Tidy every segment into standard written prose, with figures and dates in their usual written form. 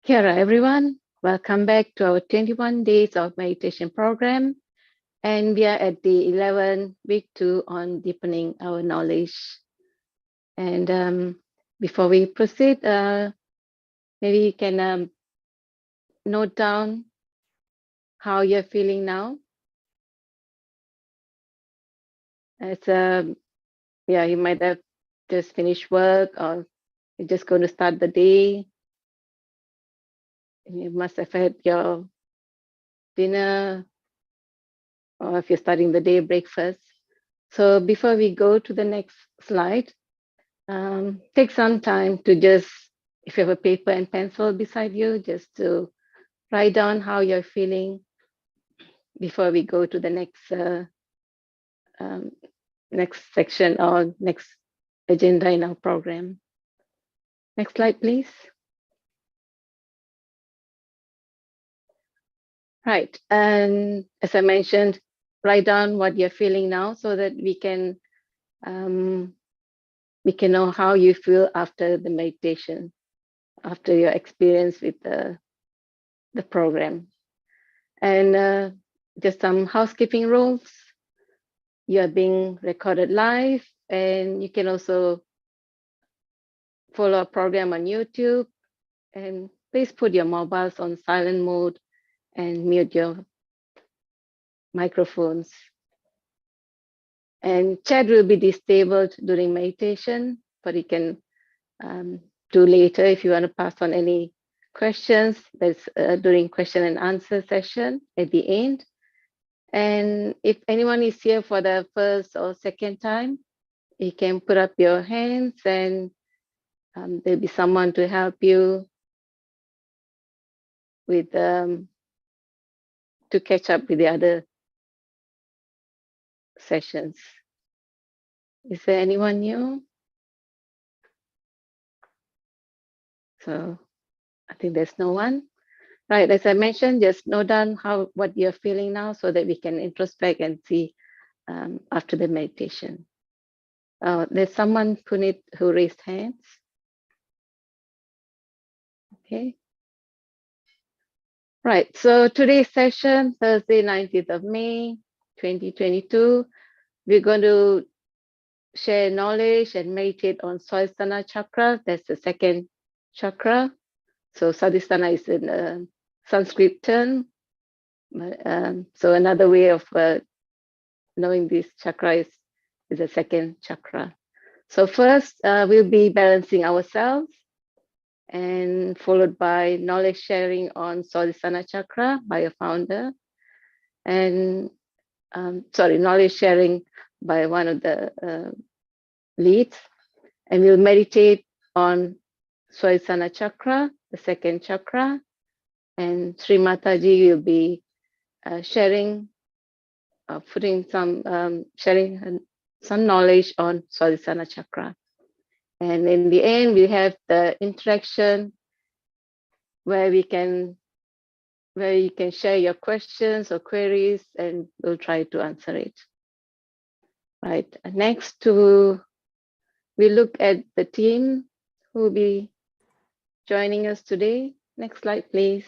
Kia ora, everyone. Welcome back to our 21 days of meditation program. And we are at the 11th week 2 on deepening our knowledge. And before we proceed, maybe you can note down how you're feeling now. You might have just finished work, or you're just going to start the day. You must have had your dinner, or if you're starting the day, breakfast. So before we go to the next slide, take some time to just, if you have a paper and pencil beside you, just to write down how you're feeling before we go to the next section or next agenda in our program. Next slide, please. Right, and as I mentioned, write down what you're feeling now so that we can know how you feel after the meditation, after your experience with the program. And just some housekeeping rules. You are being recorded live, and you can also follow our program on YouTube. And please put your mobiles on silent mode and mute your microphones. And chat will be disabled during meditation, but you can do later if you want to pass on any questions. That's during question and answer session at the end. And if anyone is here for the first or second time, you can put up your hands, and there'll be someone to help you with to catch up with the other sessions. Is there anyone new? So I think there's no one. Right, as I mentioned, just note down what you're feeling now so that we can introspect and see after the meditation. There's someone, Punit, who raised hands. Okay. Right, so today's session, Thursday, 19th of May, 2022, we're going to share knowledge and meditate on Swadhisthana Chakra. That's the second chakra. So Swadhisthana is in Sanskrit term. So another way of knowing this chakra is the second chakra. So first, we'll be balancing ourselves, and followed by knowledge sharing on Swadhisthana Chakra by a founder, and knowledge sharing by one of the leads, and we'll meditate on Swadhisthana Chakra, the second chakra, and Shri Mataji will be sharing some knowledge on Swadhisthana Chakra. And in the end, we have the interaction where you can share your questions or queries, and we'll try to answer it. Right. Next, we look at the team who will be joining us today. Next slide, please.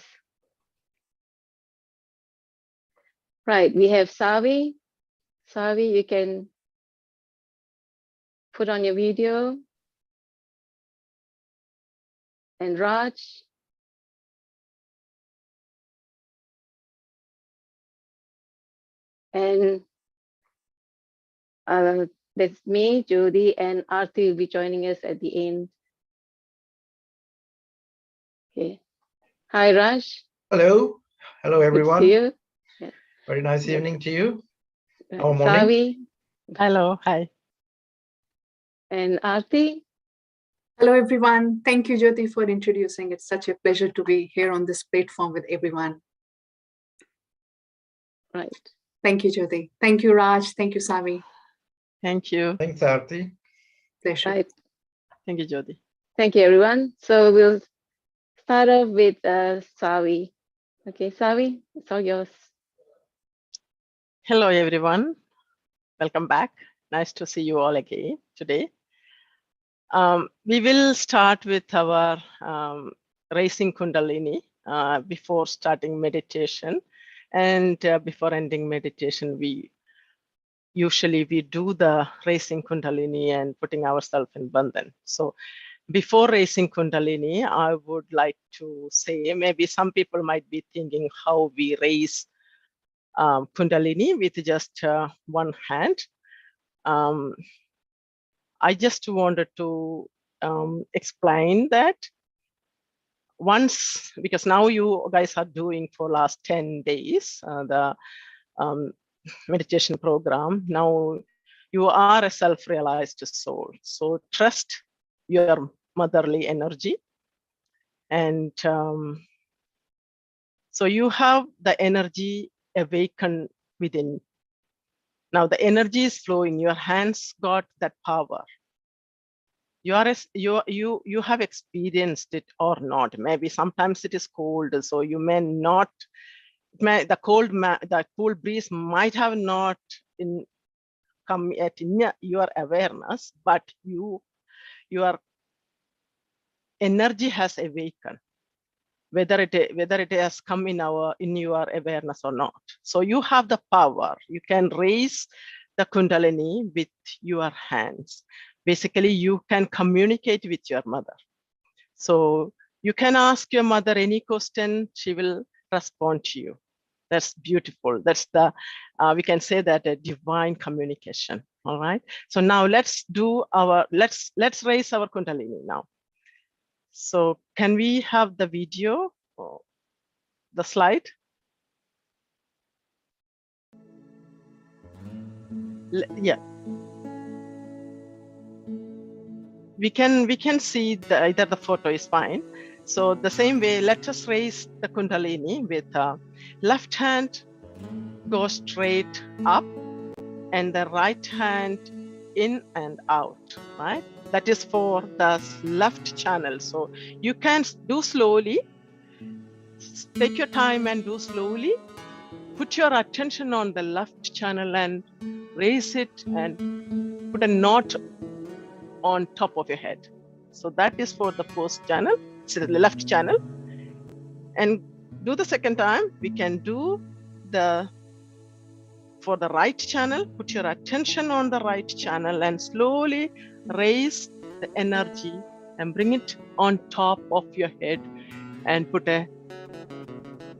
Right, we have Savi. Savi, you can put on your video. And Raj. And that's me, Jyoti, and Aarti will be joining us at the end. Okay. Hi, Raj. Hello. Hello, everyone. Good to see you. Yeah. Very nice evening to you. Or morning. Savi. Hello. Hi. And Aarti. Hello, everyone. Thank you, Jyoti, for introducing. It's such a pleasure to be here on this platform with everyone. Right. Thank you, Jyoti. Thank you, Raj. Thank you, Savi. Thank you. Thanks, Aarti. Pleasure. Right. Thank you, Jyoti. Thank you, everyone. So we'll start off with Savi. Okay, Savi, it's all yours. Hello, everyone. Welcome back. Nice to see you all again today. We will start with our raising Kundalini before starting meditation, and before ending meditation, we usually do the raising Kundalini and putting ourselves in bandhan. So before raising Kundalini, I would like to say, maybe some people might be thinking how we raise Kundalini with just one hand. I just wanted to explain that once, because now you guys are doing for last 10 days, the meditation program. Now you are a self-realized soul. So trust your motherly energy. And so you have the energy awaken within. Now the energy is flowing, your hands got that power. You have experienced it or not. Maybe sometimes it is cold, so you may not. The cool breeze might have not come yet in your awareness, but your energy has awakened, whether it has come in your awareness or not. So you have the power. You can raise the Kundalini with your hands. Basically, you can communicate with your mother. So you can ask your mother any question, she will respond to you. That's beautiful. That's the, we can say that a divine communication. All right. So now let's raise our Kundalini now. So can we have the video, or the slide? Yeah. We can see either the photo is fine. So the same way, let us raise the Kundalini with left hand go straight up and the right hand in and out, right? That is for the left channel. So you can do slowly. Take your time and do slowly. Put your attention on the left channel and raise it and put a knot on top of your head. So that is for the first channel, so the left channel. And do the second time. We can do for the right channel. Put your attention on the right channel and slowly raise the energy and bring it on top of your head and put a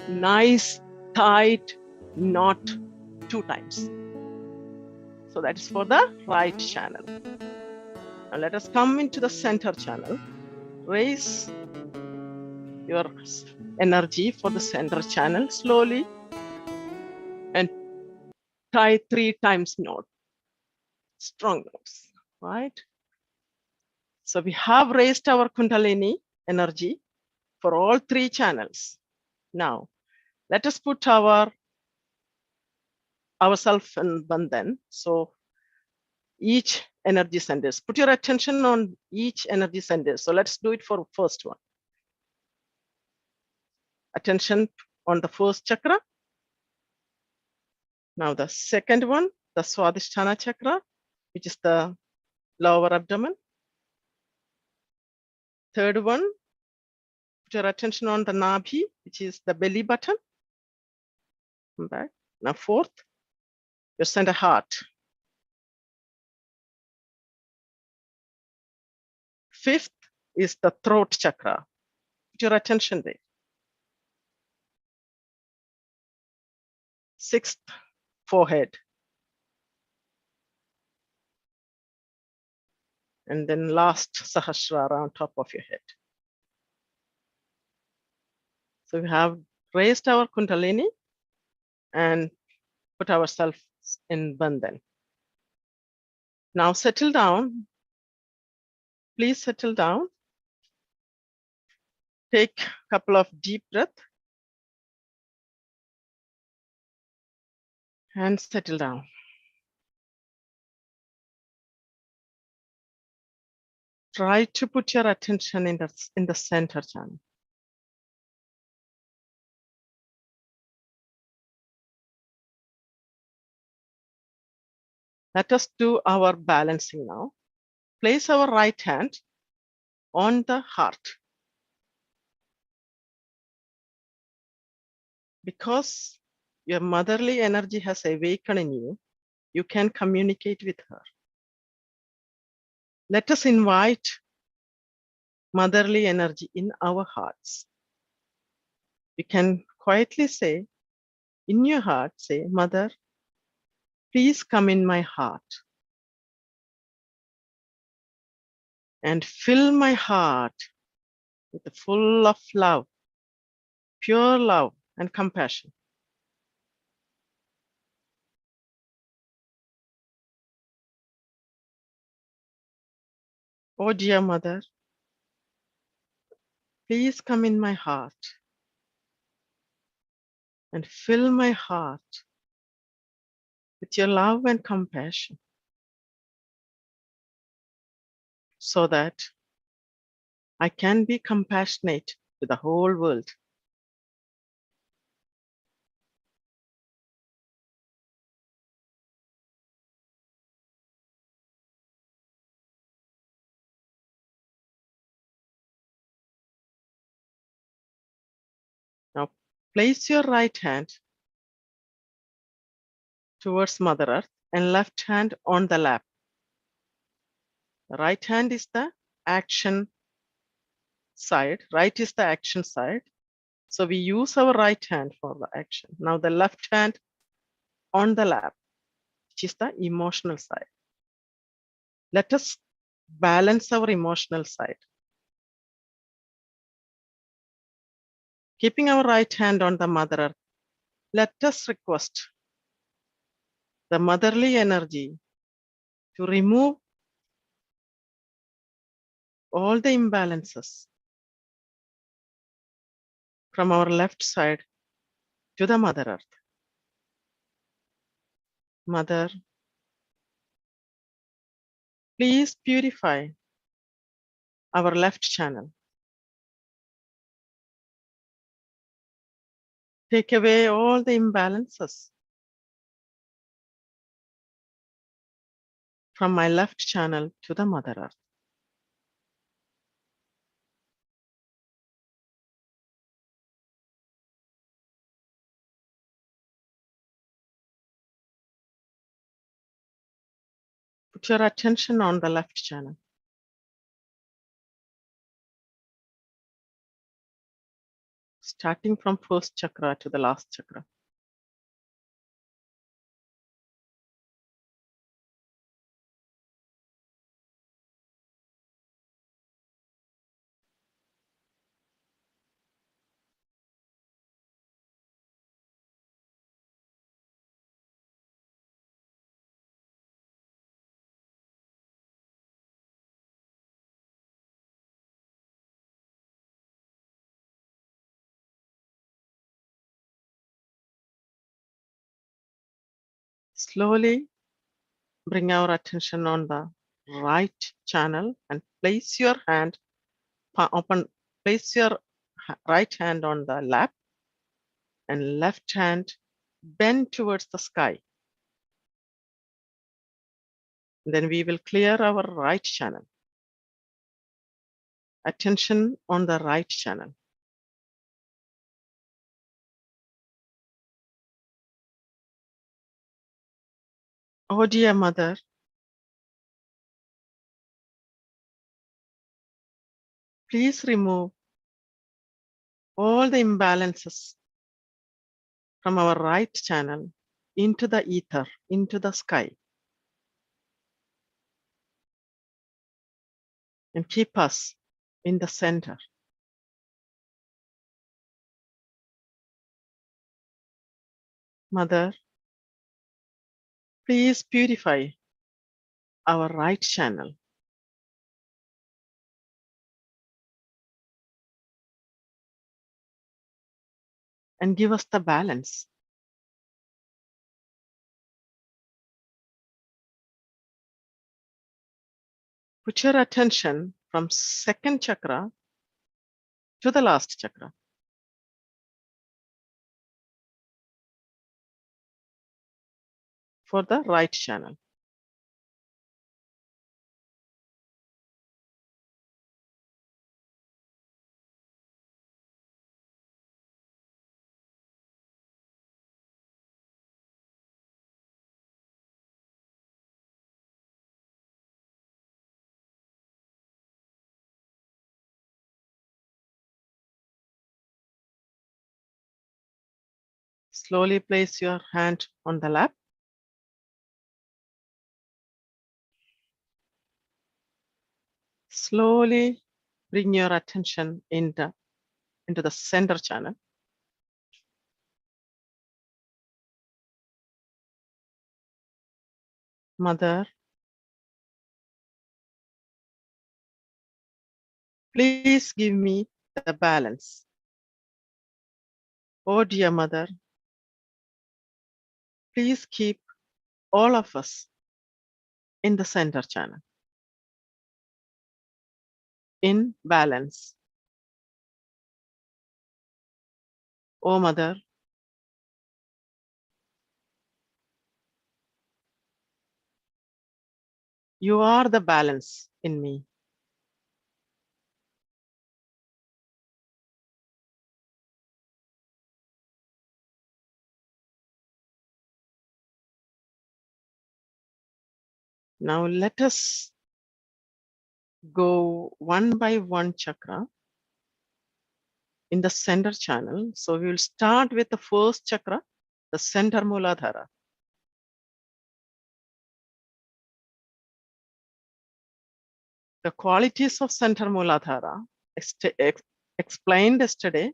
nice tight knot 2 times. So that is for the right channel. Now let us come into the center channel. Raise your energy for the center channel slowly and tie 3 times knot. Strong knots, right? So we have raised our Kundalini energy for all 3 channels. Now let us put ourselves in bandhan. So each energy centers. Put your attention on each energy center. So let's do it for first one. Attention on the first chakra. Now the second one, the Swadhisthana Chakra, which is the lower abdomen. Third one, put your attention on the Nabhi, which is the belly button. Come back. Now fourth, your center heart. Fifth is the throat chakra. Put your attention there. Sixth, forehead. And then last, Sahasrara on top of your head. So we have raised our Kundalini and put ourselves in bandhan. Now settle down. Please settle down. Take a couple of deep breaths. And settle down. Try to put your attention in the center channel. Let us do our balancing now. Place our right hand on the heart. Because your motherly energy has awakened in you, you can communicate with her. Let us invite motherly energy in our hearts. You can quietly say, in your heart, say, Mother, please come in my heart and fill my heart with the full of love, pure love and compassion. Oh dear Mother, please come in my heart and fill my heart with your love and compassion so that I can be compassionate to the whole world. Now place your right hand towards Mother Earth and left hand on the lap. The right hand is the action side, right is the action side. So we use our right hand for the action. Now the left hand on the lap, which is the emotional side. Let us balance our emotional side. Keeping our right hand on the Mother Earth, let us request the motherly energy to remove all the imbalances from our left side to the Mother Earth. Mother, please purify our left channel. Take away all the imbalances from my left channel to the Mother Earth. Put your attention on the left channel. Starting from first chakra to the last chakra. Slowly bring our attention on the right channel and place your hand place your right hand on the lap and left hand bend towards the sky. Then we will clear our right channel. Attention on the right channel. Oh dear Mother, please remove all the imbalances from our right channel into the ether, into the sky, and keep us in the center. Mother, please purify our right channel. And give us the balance. Put your attention from second chakra to the last chakra. For the right channel. Slowly place your hand on the lap. Slowly bring your attention into the center channel. Mother, please give me the balance. Oh dear Mother, please keep all of us in the center channel, in balance. Oh Mother, you are the balance in me. Now let us go one by one chakra in the center channel. So we will start with the first chakra, the center Muladhara. The qualities of center Muladhara explained yesterday: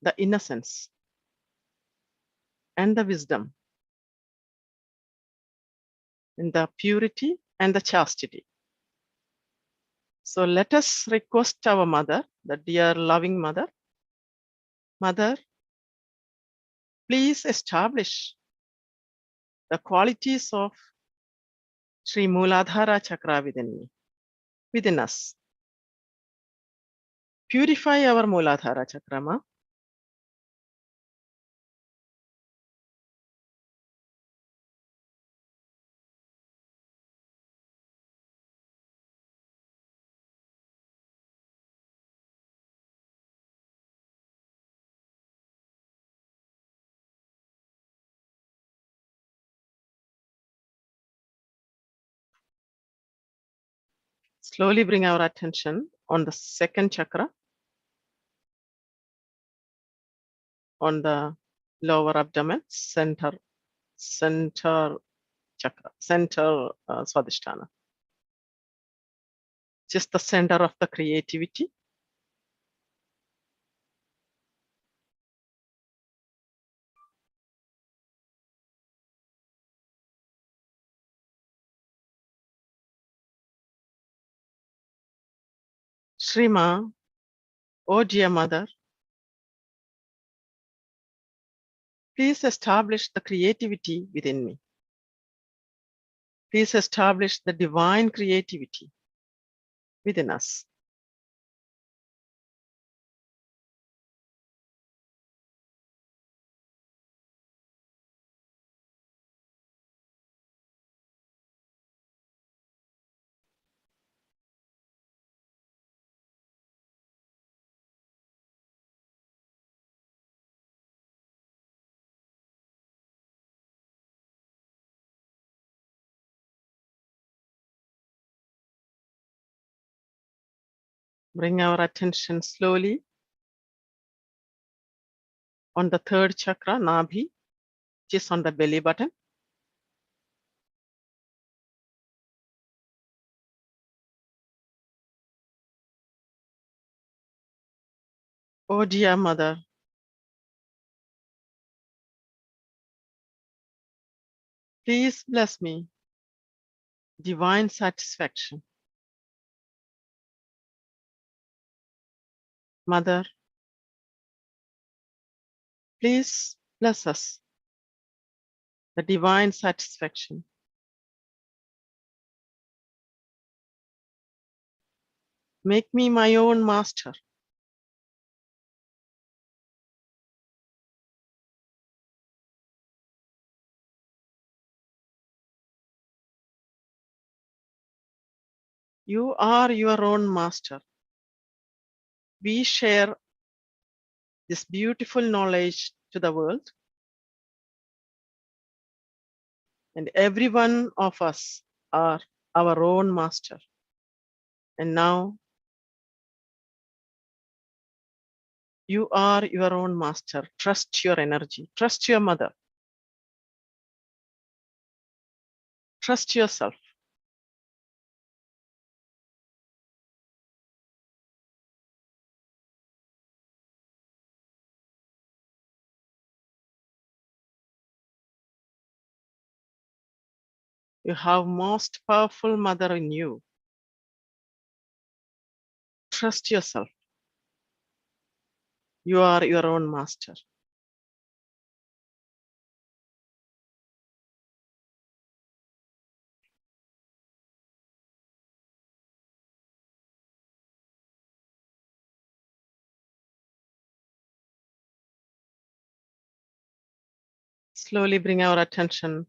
the innocence and the wisdom, and the purity and the chastity. So let us request our mother, the dear loving mother. Mother, please establish the qualities of Shri Muladhara Chakra within me, within us. Purify our Muladhara Chakra, Ma. Slowly bring our attention on the second chakra, on the lower abdomen, center chakra, center Swadhisthana. Just the center of the creativity. Shrima, oh dear mother, please establish the creativity within me. Please establish the divine creativity within us. Bring our attention slowly on the third chakra, Nabhi, which is on the belly button. Oh dear mother, please bless me divine satisfaction. Mother, please bless us the divine satisfaction. Make me my own master. You are your own master. We share this beautiful knowledge to the world, and every one of us are our own master. And now You are your own master. Trust your energy. Trust your mother. Trust yourself. You have most powerful mother in you. Trust yourself. You are your own master. Slowly bring our attention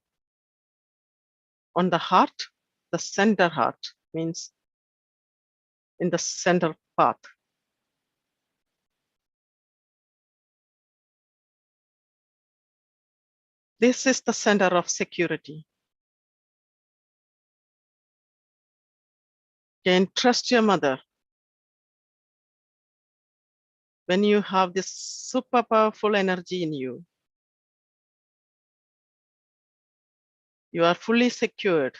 on the heart. The center heart means in the center path. This is the center of security. Again, trust your mother. When you have this super powerful energy in you, you are fully secured.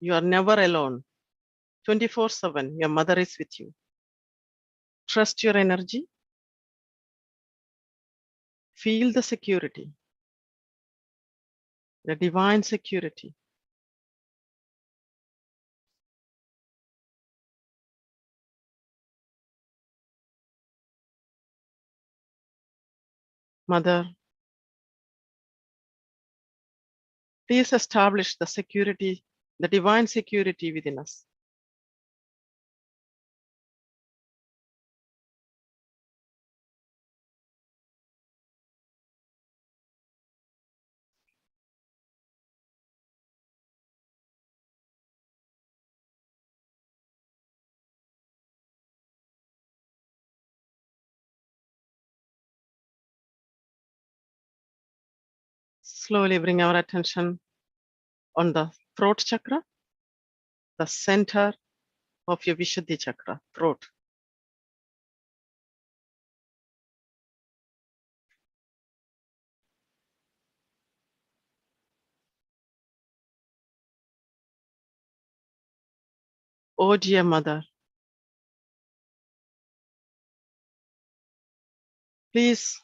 You are never alone. 24/7, your mother is with you. Trust your energy. Feel the security, the divine security. Mother, please establish the security, the divine security within us. Slowly bring our attention on the throat chakra, the center of your Vishuddhi chakra, throat. Oh dear mother, please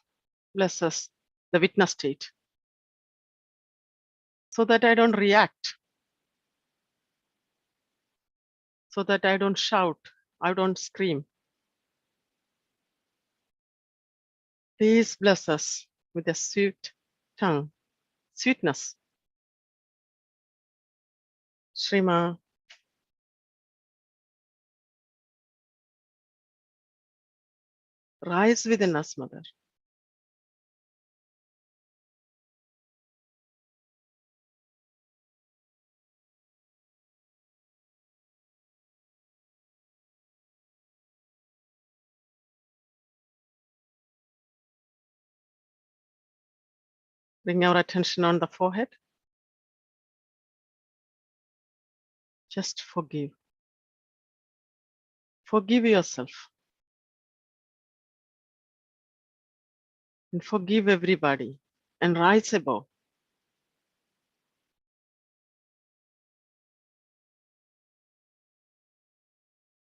bless us, the witness state, so that I don't react, so that I don't shout, I don't scream. Please bless us with a sweet tongue, sweetness. Shri Ma, rise within us, mother. Bring our attention on the forehead. Just forgive. Forgive yourself. And forgive everybody. And rise above.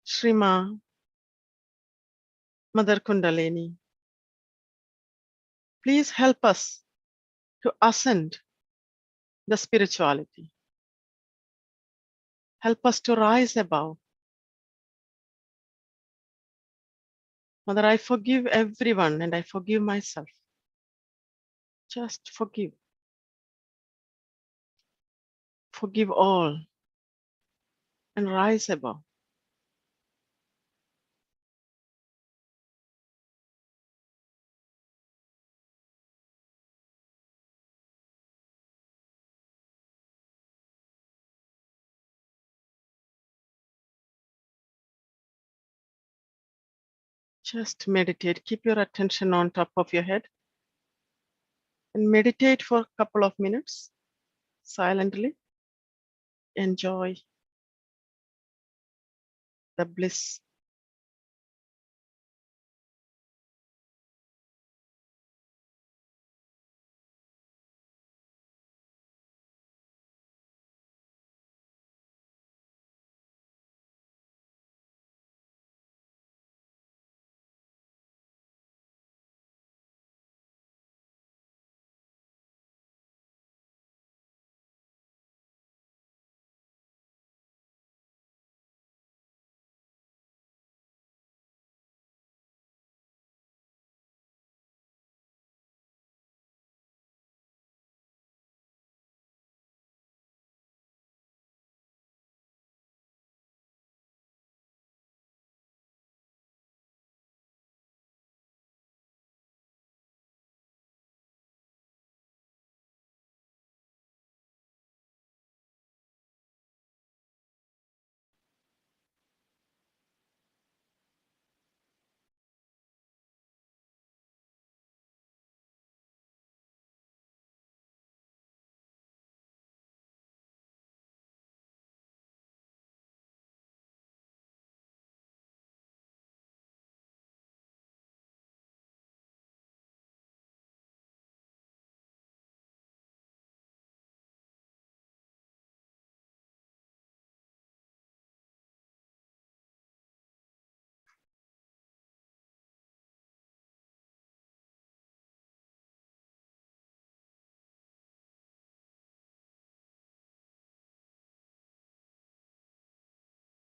Shri Ma, Mother Kundalini, please help us to ascend the spirituality. Help us to rise above. Mother, I forgive everyone and I forgive myself. Just forgive. Forgive all and rise above. Just meditate. Keep your attention on top of your head and meditate for a couple of minutes silently. Enjoy the bliss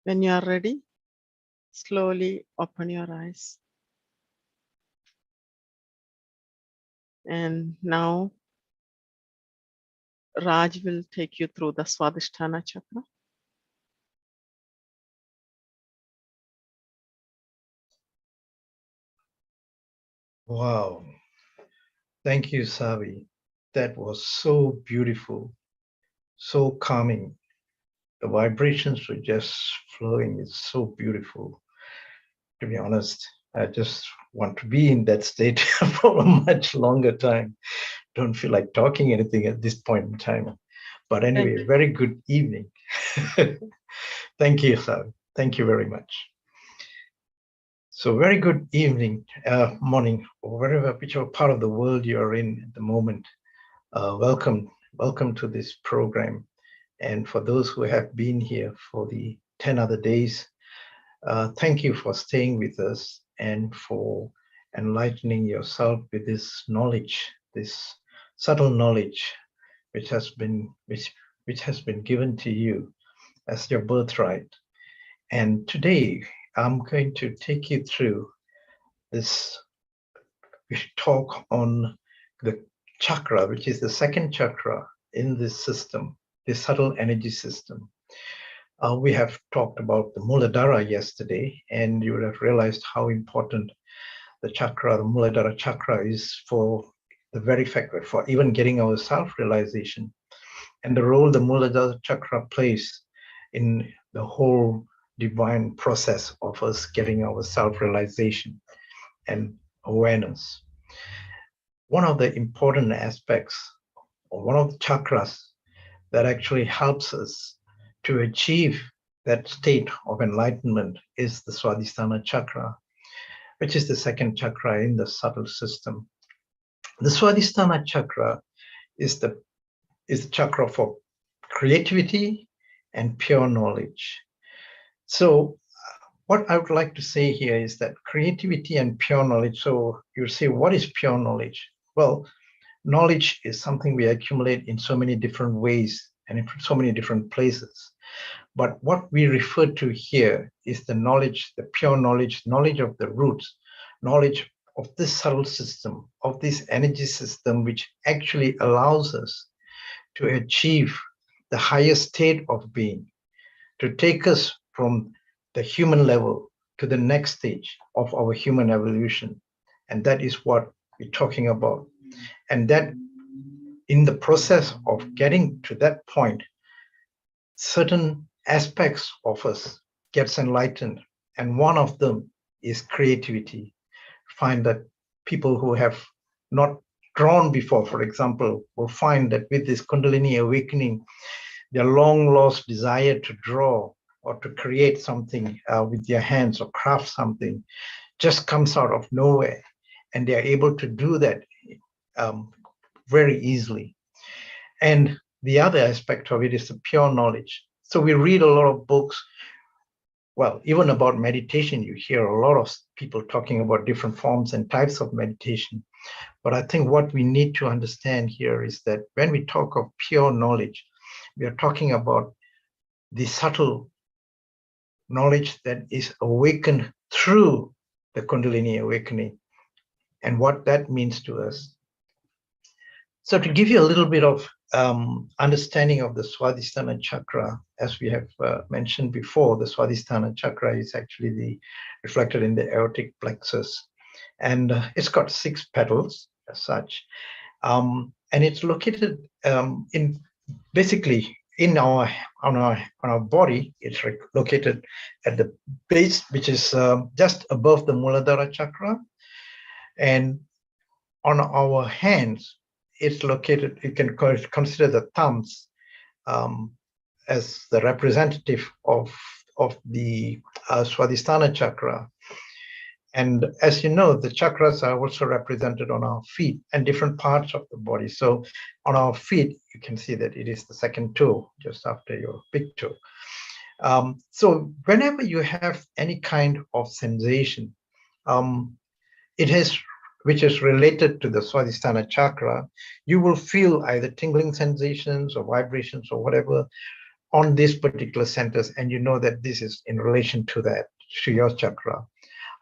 When you are ready, slowly open your eyes. And now Raj will take you through the Swadhisthana Chakra. Wow. Thank you, Savi. That was so beautiful, so calming. The vibrations were just flowing. It's so beautiful. To be honest, I just want to be in that state for a much longer time. Don't feel like talking anything at this point in time. But anyway, very good evening. Thank you, Savi. Thank you very much. So very good evening, morning, or wherever, whichever part of the world you're in at the moment. Welcome to this program. And for those who have been here for the 10 other days, thank you for staying with us and for enlightening yourself with this knowledge, this subtle knowledge, which has been given to you as your birthright. And today I'm going to take you through this talk on the chakra, which is the second chakra in this system, this subtle energy system. We have talked about the Muladhara yesterday, and you would have realized how important the chakra, the Muladhara chakra, is for the very fact that for even getting our self-realization, and the role the Muladhara chakra plays in the whole divine process of us getting our self-realization and awareness. One of the important aspects, or one of the chakras that actually helps us to achieve that state of enlightenment, is the Swadhisthana Chakra, which is the second chakra in the subtle system. The Swadhisthana Chakra is the chakra for creativity and pure knowledge. So what I would like to say here is that creativity and pure knowledge. So you say, what is pure knowledge? Well, knowledge is something we accumulate in so many different ways and in so many different places. But what we refer to here is the knowledge, the pure knowledge, knowledge of the roots, knowledge of this subtle system, of this energy system, which actually allows us to achieve the highest state of being, to take us from the human level to the next stage of our human evolution. And that is what we're talking about. And that in the process of getting to that point, certain aspects of us gets enlightened. And one of them is creativity. Find that people who have not drawn before, for example, will find that with this Kundalini awakening, their long lost desire to draw or to create something with their hands or craft something just comes out of nowhere. And they're able to do that very easily. And the other aspect of it is the pure knowledge. So we read a lot of books. Well, even about meditation, you hear a lot of people talking about different forms and types of meditation. But I think what we need to understand here is that when we talk of pure knowledge, we are talking about the subtle knowledge that is awakened through the Kundalini awakening and what that means to us. So to give you a little bit of understanding of the Swadhisthana Chakra, as we have mentioned before, the Swadhisthana Chakra is actually reflected in the aortic plexus, and it's got 6 petals as such, and it's located in basically in on our body. It's located at the base, which is just above the Muladhara Chakra, and on our hands, it's located, you can consider the thumbs as the representative of the Swadhisthana Chakra. And as you know, the chakras are also represented on our feet and different parts of the body. So on our feet, you can see that it is the second toe, just after your big toe. So whenever you have any kind of sensation, which is related to the Swadhisthana Chakra, you will feel either tingling sensations or vibrations or whatever on these particular centers, and you know that this is in relation to that, to your chakra.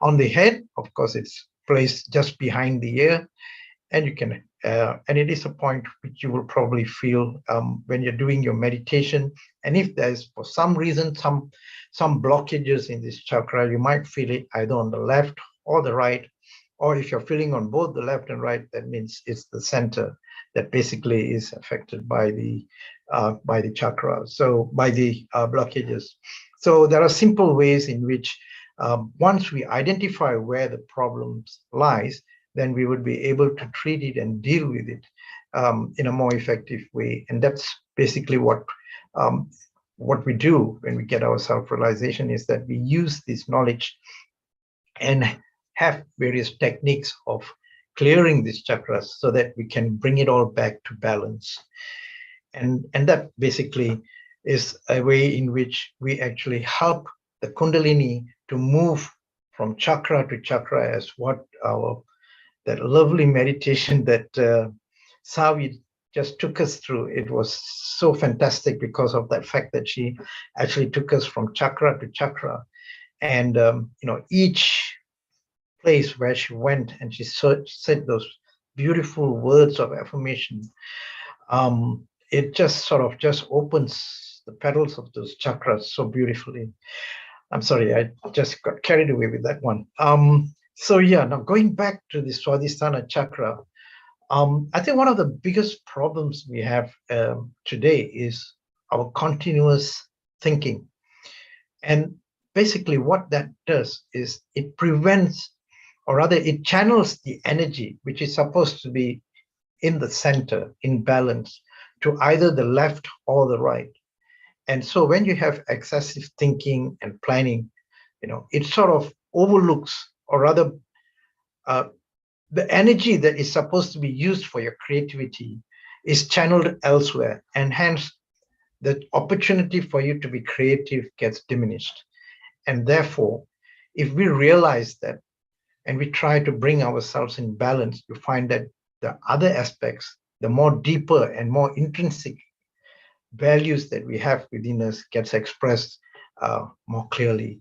On the head, of course, it's placed just behind the ear, and you can, and it is a point which you will probably feel when you're doing your meditation. And if there's, for some reason, some blockages in this chakra, you might feel it either on the left or the right, or if you're feeling on both the left and right, that means it's the center that basically is affected by the chakra, so by the blockages. So there are simple ways in which once we identify where the problems lies, then we would be able to treat it and deal with it in a more effective way. And that's basically what we do when we get our self-realization, is that we use this knowledge and have various techniques of clearing these chakras so that we can bring it all back to balance. And that basically is a way in which we actually help the Kundalini to move from chakra to chakra, as what that lovely meditation that Savi just took us through. It was so fantastic because of that fact that she actually took us from chakra to chakra. And each place where she went and she said those beautiful words of affirmation, it just sort of just opens the petals of those chakras so beautifully. I'm sorry, I just got carried away with that one. So yeah, now going back to the Swadhisthana Chakra, I think one of the biggest problems we have today is our continuous thinking. And basically what that does is it prevents, or rather it channels the energy, which is supposed to be in the center, in balance, to either the left or the right. And so when you have excessive thinking and planning, it sort of overlooks, or rather the energy that is supposed to be used for your creativity is channeled elsewhere, and hence the opportunity for you to be creative gets diminished. And therefore, if we realize that and we try to bring ourselves in balance, you find that the other aspects, the more deeper and more intrinsic values that we have within us, gets expressed more clearly.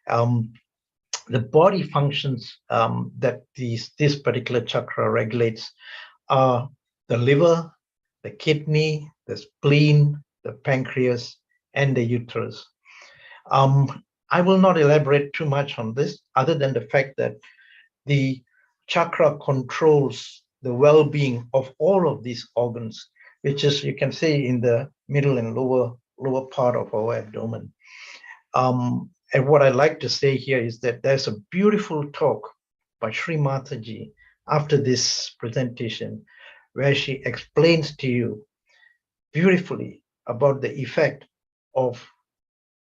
The body functions that this particular chakra regulates are the liver, the kidney, the spleen, the pancreas, and the uterus. I will not elaborate too much on this, other than the fact that the chakra controls the well-being of all of these organs, which is, you can see, in the middle and lower part of our abdomen. And what I like to say here is that there's a beautiful talk by Shri Mataji after this presentation, where she explains to you beautifully about the effect of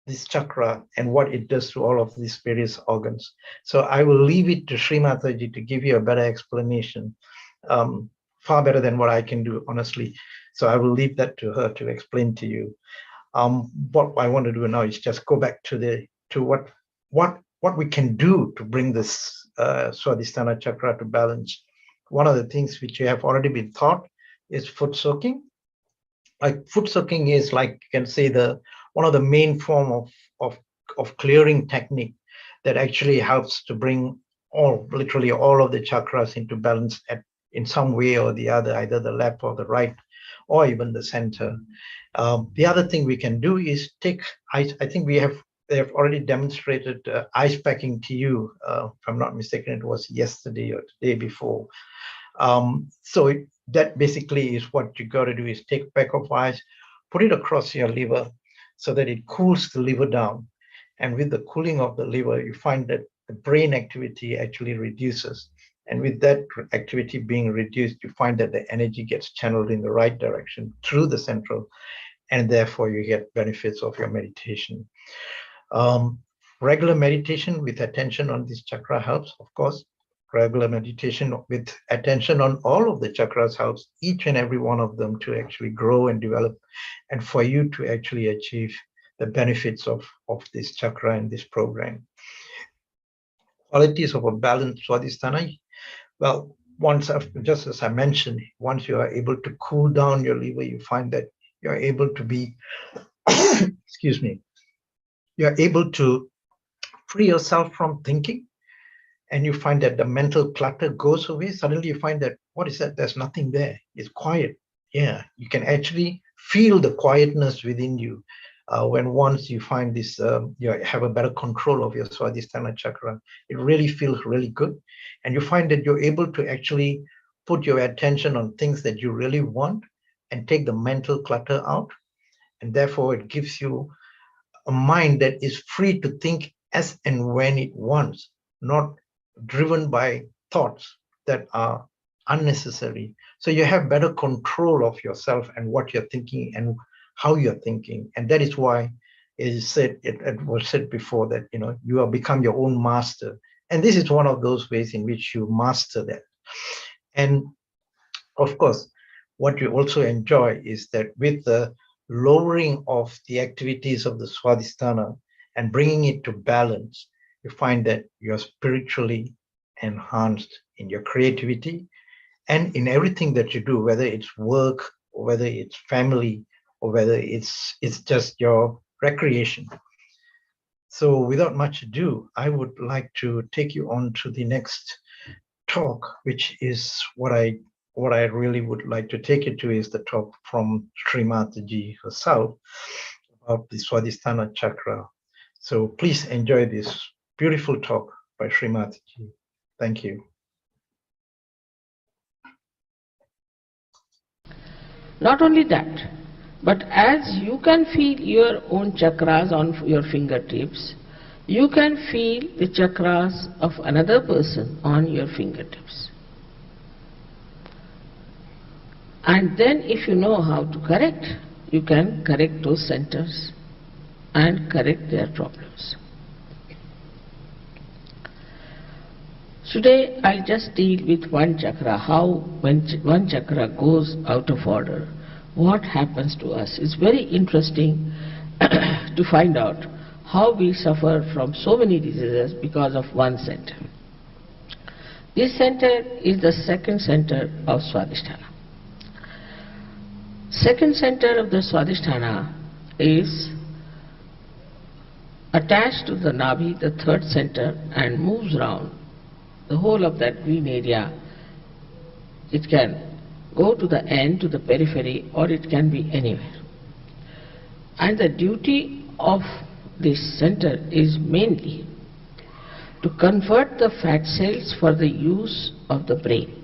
this chakra and what it does to all of these various organs. So I will leave it to Shri Mataji to give you a better explanation, far better than what I can do, honestly. So I will leave that to her to explain to you. What I want to do now is just go back to what we can do to bring this Swadhisthana Chakra to balance. One of the things which you have already been taught is foot soaking. Like, foot soaking is, like, you can say, one of the main form of clearing technique that actually helps to bring literally all of the chakras into balance in some way or the other, either the left or the right, or even the center. The other thing we can do is I think they have already demonstrated ice packing to you. If I'm not mistaken, it was yesterday or the day before. So that basically is what you got to do, is take a pack of ice, put it across your liver so that it cools the liver down. And with the cooling of the liver, you find that the brain activity actually reduces. And with that activity being reduced, you find that the energy gets channeled in the right direction through the central, and therefore you get benefits of your meditation. Regular meditation with attention on this chakra helps, of course. Regular meditation with attention on all of the chakras helps each and every one of them to actually grow and develop, and for you to actually achieve the benefits of this chakra and this program. Qualities of a balanced Swadhisthana. Well, just as I mentioned, once you are able to cool down your liver, you find that you're able to be excuse me, you're able to free yourself from thinking, and you find that the mental clutter goes away. Suddenly you find that, what is that? There's nothing there. It's quiet. Yeah, you can actually feel the quietness within you. When once you find this, you have a better control of your Swadhisthana Chakra, it really feels really good. And you find that you're able to actually put your attention on things that you really want and take the mental clutter out. And therefore it gives you a mind that is free to think as and when it wants, not driven by thoughts that are unnecessary. So you have better control of yourself and what you're thinking and how you're thinking. And that is why it was said before that, you have become your own master. And this is one of those ways in which you master that. And of course, what you also enjoy is that with the lowering of the activities of the Swadhisthana and bringing it to balance, you find that you're spiritually enhanced in your creativity and in everything that you do, whether it's work or whether it's family or whether it's just your recreation. So without much ado, I would like to take you on to the next talk, which is what I really would like to take you to, is the talk from Shri Mataji herself about the Swadhisthana Chakra. So please enjoy this beautiful talk by Shri Mataji. Thank you. Not only that, but as you can feel your own chakras on your fingertips, you can feel the chakras of another person on your fingertips. And then if you know how to correct, you can correct those centers and correct their problems. Today I'll just deal with one chakra, how when one chakra goes out of order, what happens to us. It's very interesting to find out how we suffer from so many diseases because of one center. This center is the second center of Swadhisthana. Second center of the Swadhisthana is attached to the Nabhi, the third center, and moves around the whole of that green area. It can go to the end, to the periphery, or it can be anywhere. And the duty of this center is mainly to convert the fat cells for the use of the brain.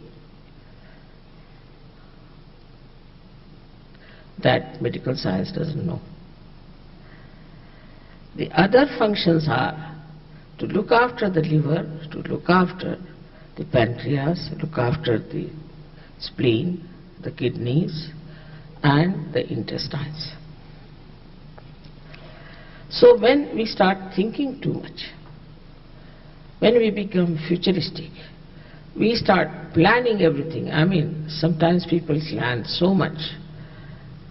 That medical science doesn't know. The other functions are to look after the liver, to look after the pancreas, look after the spleen, the kidneys, and the intestines. So when we start thinking too much, when we become futuristic, we start planning everything. I mean, sometimes people plan so much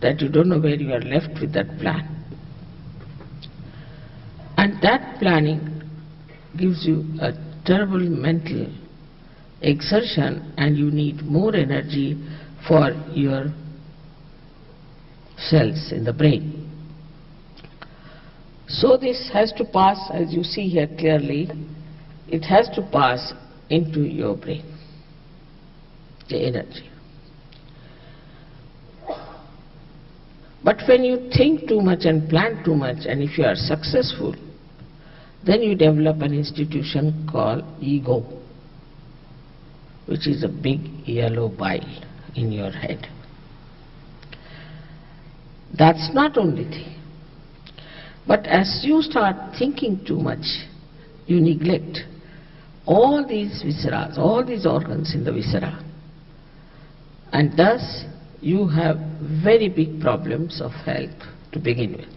that you don't know where you are left with that plan. And that planning gives you a terrible mental exertion, and you need more energy for your cells in the brain. So this has to pass, as you see here clearly, it has to pass into your brain, the energy. But when you think too much and plan too much, and if you are successful, then you develop an institution called ego, which is a big yellow bile in your head. That's not only thing. But as you start thinking too much, you neglect all these visceras, all these organs in the viscera. And thus you have very big problems of health to begin with.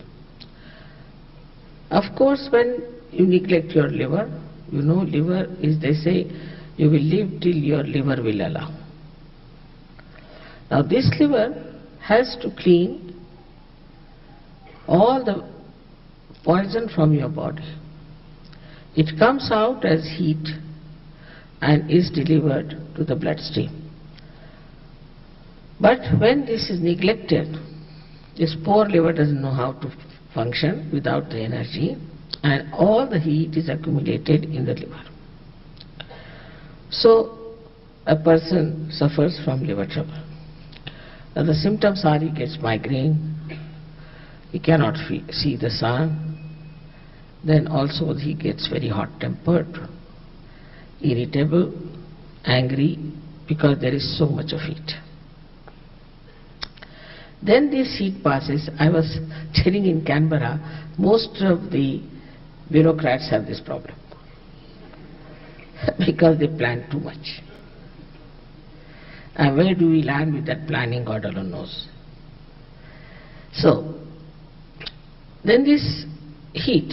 Of course, when you neglect your liver, you know, liver is, they say, you will live till your liver will allow. Now this liver has to clean all the poison from your body. It comes out as heat and is delivered to the bloodstream. But when this is neglected, This poor liver doesn't know how to function without the energy, and all the heat is accumulated in the liver. So a person suffers from liver trouble. Now the symptoms are he gets migraine, he cannot see the sun, then also he gets very hot-tempered, irritable, angry, because there is so much of heat. Then this heat passes. I was telling in Canberra, most of the bureaucrats have this problem because they plan too much. And where do we land with that planning, God alone knows. So, then this heat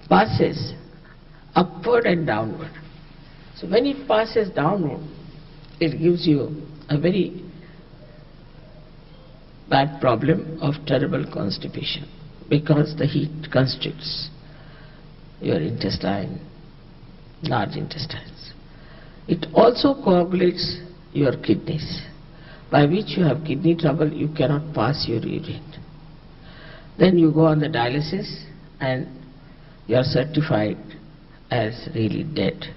passes upward and downward. So when it passes downward, it gives you a very bad problem of terrible constipation, because the heat constricts your intestine, large intestines. It also coagulates your kidneys, by which you have kidney trouble, you cannot pass your urine. Then you go on the dialysis and you are certified as really dead,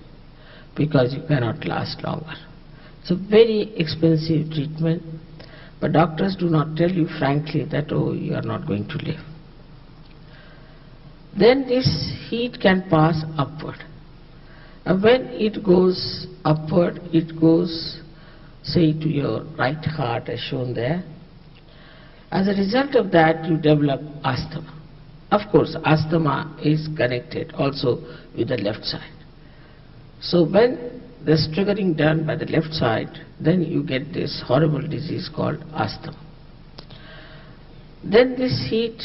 because you cannot last longer. It's a very expensive treatment, but doctors do not tell you frankly that, oh, you are not going to live. Then this heat can pass upward. And when it goes upward, it goes, say, to your right heart as shown there. As a result of that, you develop asthma. Of course, asthma is connected also with the left side. So when there's triggering done by the left side, then you get this horrible disease called asthma. Then this heat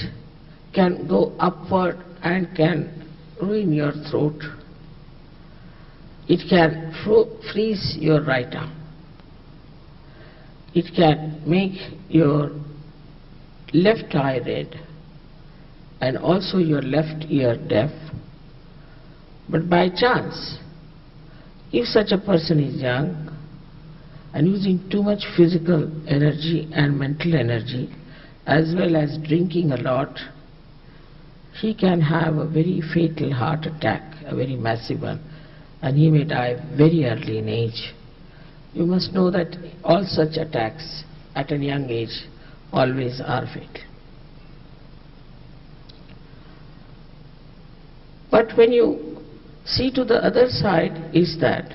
can go upward and can ruin your throat. It can freeze your right arm. It can make your left eye red and also your left ear deaf. But by chance, if such a person is young and using too much physical energy and mental energy, as well as drinking a lot, he can have a very fatal heart attack, a very massive one, and he may die very early in age. You must know that all such attacks at a young age always are fatal. But when you see to the other side is that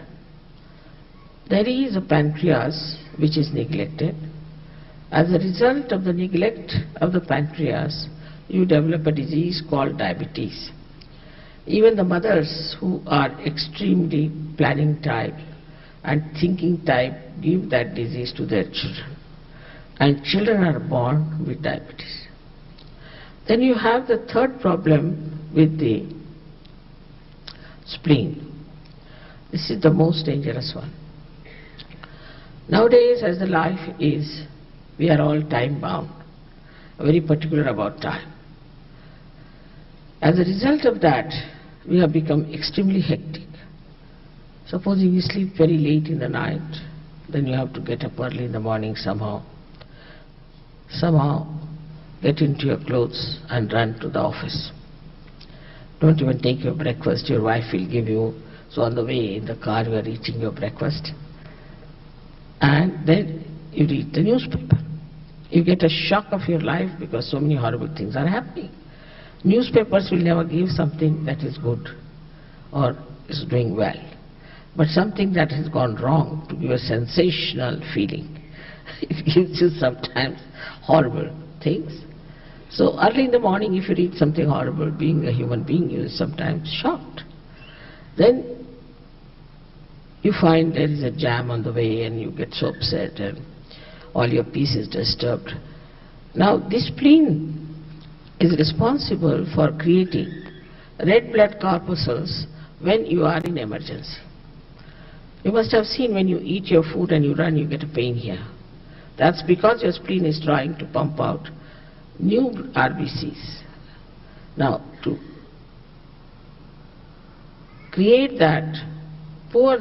there is a pancreas which is neglected. As a result of the neglect of the pancreas, you develop a disease called diabetes. Even the mothers who are extremely planning type and thinking type give that disease to their children. And children are born with diabetes. Then you have the third problem with the spleen. This is the most dangerous one. Nowadays, as the life is, we are all time bound, very particular about time. As a result of that, we have become extremely hectic. Supposing you sleep very late in the night, then you have to get up early in the morning somehow get into your clothes and run to the office. Don't even take your breakfast, your wife will give you. So on the way in the car you are eating your breakfast. And then you read the newspaper. You get a shock of your life because so many horrible things are happening. Newspapers will never give something that is good or is doing well, but something that has gone wrong to give a sensational feeling. It gives you sometimes horrible things. So early in the morning, if you read something horrible, being a human being, you are sometimes shocked. Then you find there is a jam on the way and you get so upset and all your peace is disturbed. Now this spleen is responsible for creating red blood corpuscles when you are in emergency. You must have seen when you eat your food and you run, you get a pain here. That's because your spleen is trying to pump out new RBCs. Now, to create that,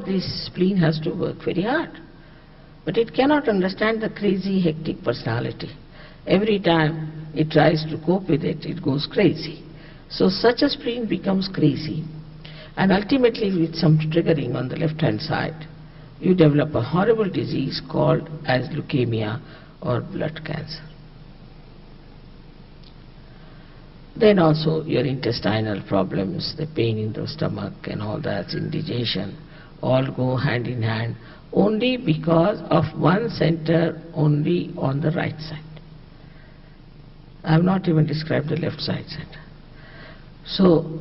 this spleen has to work very hard. But it cannot understand the crazy, hectic personality. Every time it tries to cope with it, it goes crazy. So such a spleen becomes crazy, and ultimately with some triggering on the left-hand side, you develop a horrible disease called as leukemia or blood cancer. Then also your intestinal problems, the pain in the stomach and all that, indigestion, all go hand in hand only because of one center only on the right side. I have not even described the left side center. So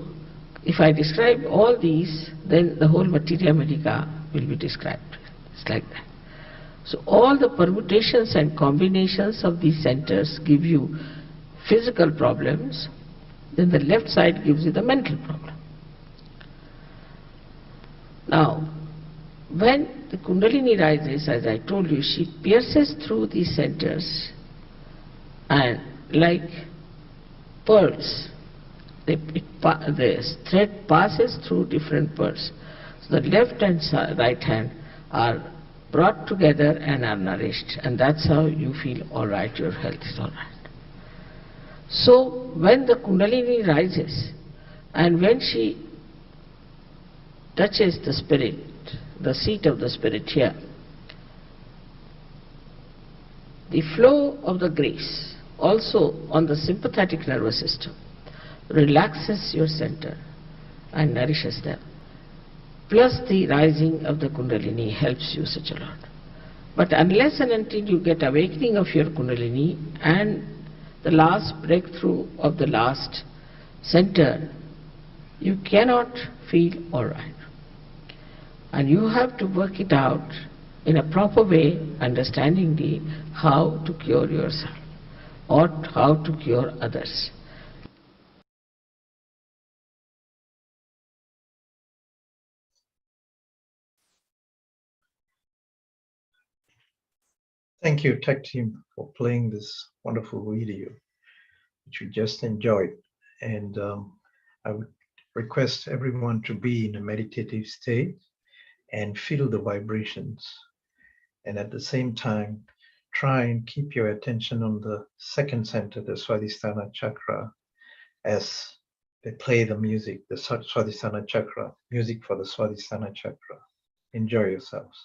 if I describe all these, then the whole materia medica will be described. It's like that. So all the permutations and combinations of these centers give you physical problems, then the left side gives you the mental problem. Now, when the Kundalini rises, as I told you, she pierces through these centers, and like pearls, the thread passes through different pearls. So the left and right hand are brought together and are nourished, and that's how you feel all right, your health is all right. So when the Kundalini rises and when she touches the spirit, the seat of the spirit here, the flow of the grace also on the sympathetic nervous system relaxes your center and nourishes them. Plus the rising of the Kundalini helps you such a lot. But unless and until you get awakening of your Kundalini and the last breakthrough of the last center, you cannot feel all right. And you have to work it out in a proper way, understanding how to cure yourself or how to cure others. Thank you, Tech Team, for playing this wonderful video, which we just enjoyed. And I would request everyone to be in a meditative state and feel the vibrations. And at the same time, try and keep your attention on the second center, the Swadhisthana Chakra, as they play the music, the Swadhisthana Chakra, music for the Swadhisthana Chakra. Enjoy yourselves.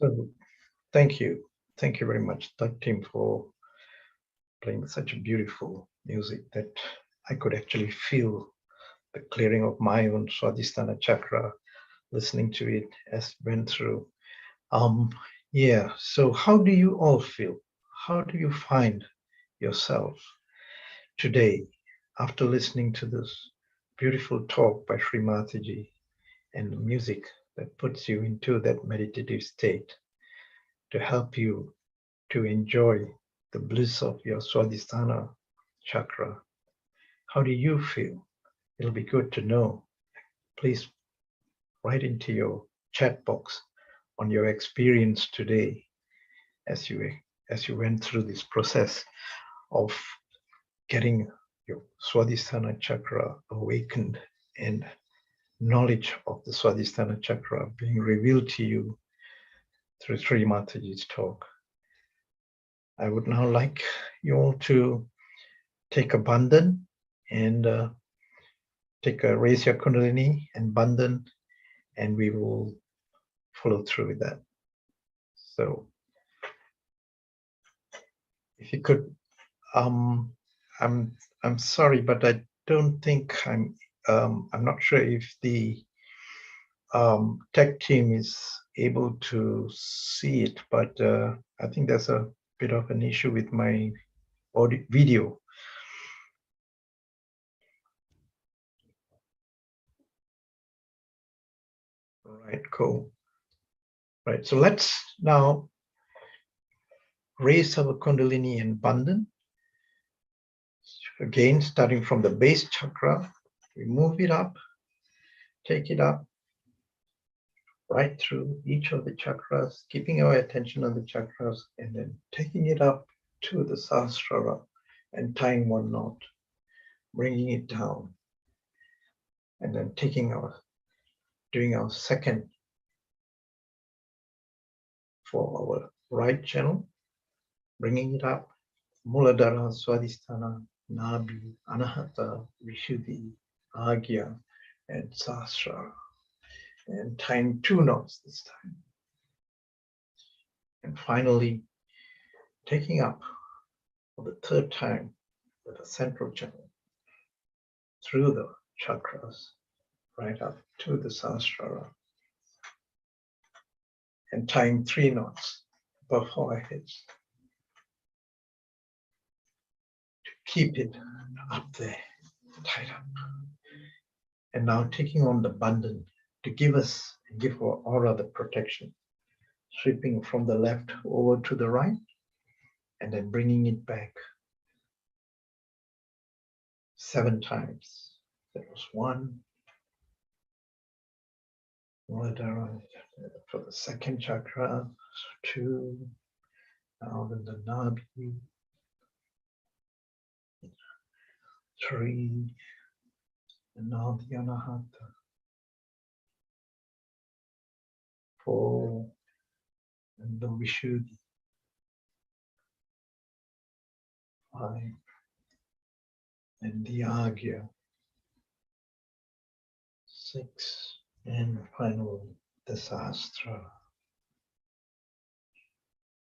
So thank you. Thank you very much, that team, for playing such a beautiful music that I could actually feel the clearing of my own Swadhisthana Chakra, listening to it as went through. Yeah, so how do you all feel? How do you find yourself today after listening to this beautiful talk by Shri Mataji and the music that puts you into that meditative state to help you to enjoy the bliss of your Swadhisthana Chakra? How do you feel? It'll be good to know. Please write into your chat box on your experience today as you went through this process of getting your Swadhisthana Chakra awakened and knowledge of the Swadhisthana Chakra being revealed to you through Sri Mataji's talk. I would now like you all to take a bandhan and raise your Kundalini and bandhan, and we will follow through with that. So if you could, I'm sorry, but I don't think I'm not sure if the tech team is able to see it, but I think there's a bit of an issue with my audio video. Right, cool. Right, so let's now raise our Kundalini and bandhan. Again, starting from the base chakra, we move it up, take it up, right through each of the chakras, keeping our attention on the chakras, and then taking it up to the Sahasrara and tying one knot, bringing it down, and then doing our second for our right channel, bringing it up, Muladhara, Swadhisthana, Nabhi, Anahata, Vishuddhi, Agya, and Sahasrara, and tying two knots this time. And finally, taking up for the third time with a central channel through the chakras, right up to the Sahasrara, and tying three knots above our heads to keep it up there, tied up. And now taking on the bandhan to give our aura the protection, sweeping from the left over to the right, and then bringing it back 7 times. That was 1. Muladhara for the second chakra, 2. Now then the Nabhi, 3. And now the Anahata, 4. And the Vishuddhi, 5. And the Agya, 6. And finally the Sahasrara.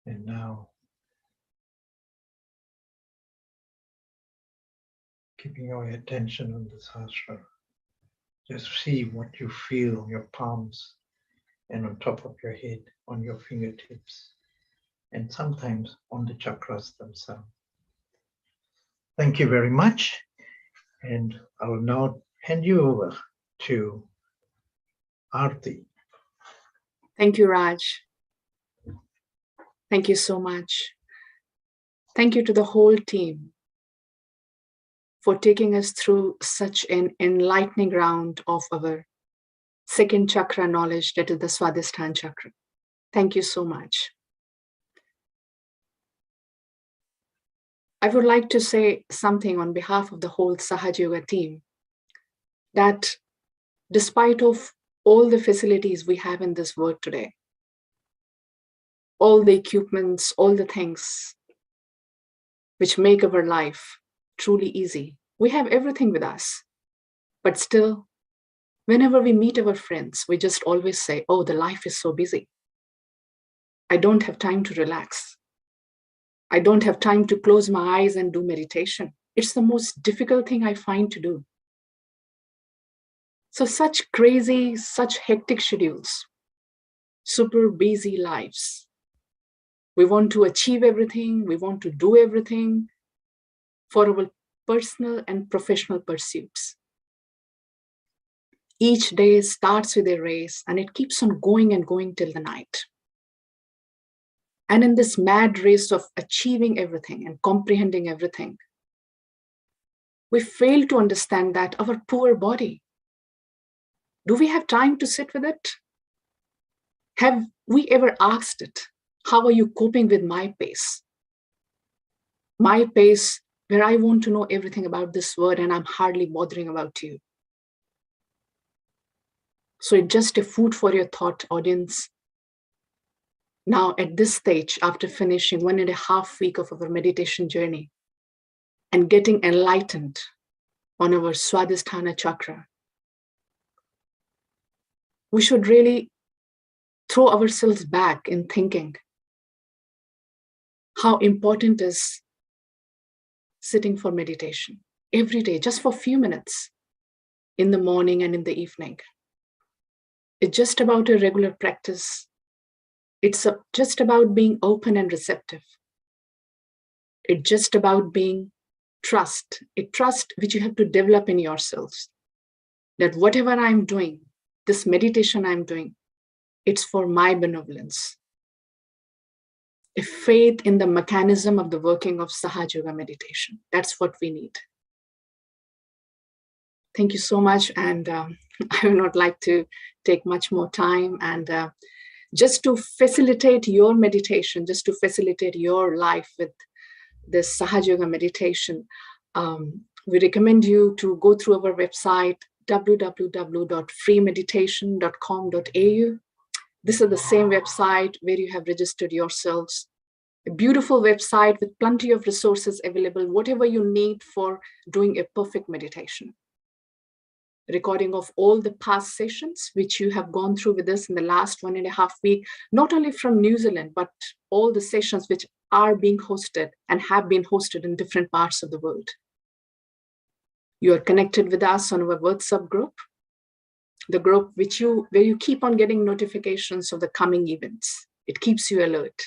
And now keeping our attention on the Sahasrara, just see what you feel on your palms and on top of your head, on your fingertips, and sometimes on the chakras themselves. Thank you very much. And I will now hand you over to Aarti. Thank you, Raj. Thank you so much. Thank you to the whole team for taking us through such an enlightening round of our second chakra knowledge, that is the Swadhisthana Chakra. Thank you so much. I would like to say something on behalf of the whole Sahaja Yoga team, that despite of all the facilities we have in this world today, all the equipments, all the things which make our life truly easy, we have everything with us. But still, whenever we meet our friends, we just always say, oh, the life is so busy. I don't have time to relax. I don't have time to close my eyes and do meditation. It's the most difficult thing I find to do. So such crazy, such hectic schedules, super busy lives. We want to achieve everything. We want to do everything for our personal and professional pursuits. Each day starts with a race and it keeps on going and going till the night. And in this mad race of achieving everything and comprehending everything, we fail to understand that our poor body, do we have time to sit with it? Have we ever asked it, how are you coping with my pace? My pace where I want to know everything about this world and I'm hardly bothering about you. So it's just a food for your thought, audience. Now at this stage, after finishing 1.5 weeks of our meditation journey and getting enlightened on our Swadhisthana Chakra, we should really throw ourselves back in thinking how important is sitting for meditation every day, just for a few minutes in the morning and in the evening. It's just about a regular practice. It's just about being open and receptive. It's just about being trust, a trust which you have to develop in yourselves, that whatever I'm doing, this meditation I'm doing, it's for my benevolence. A faith in the mechanism of the working of Sahaja Yoga meditation. That's what we need. Thank you so much. And I would not like to take much more time. And just to facilitate your meditation, just to facilitate your life with this Sahaja Yoga meditation, we recommend you to go through our website, www.freemeditation.com.au. This is the same website where you have registered yourselves. A beautiful website with plenty of resources available, whatever you need for doing a perfect meditation. Recording of all the past sessions which you have gone through with us in the last 1.5 weeks, not only from New Zealand, but all the sessions which are being hosted and have been hosted in different parts of the world. You are connected with us on our WhatsApp group, the group where you keep on getting notifications of the coming events. It keeps you alert.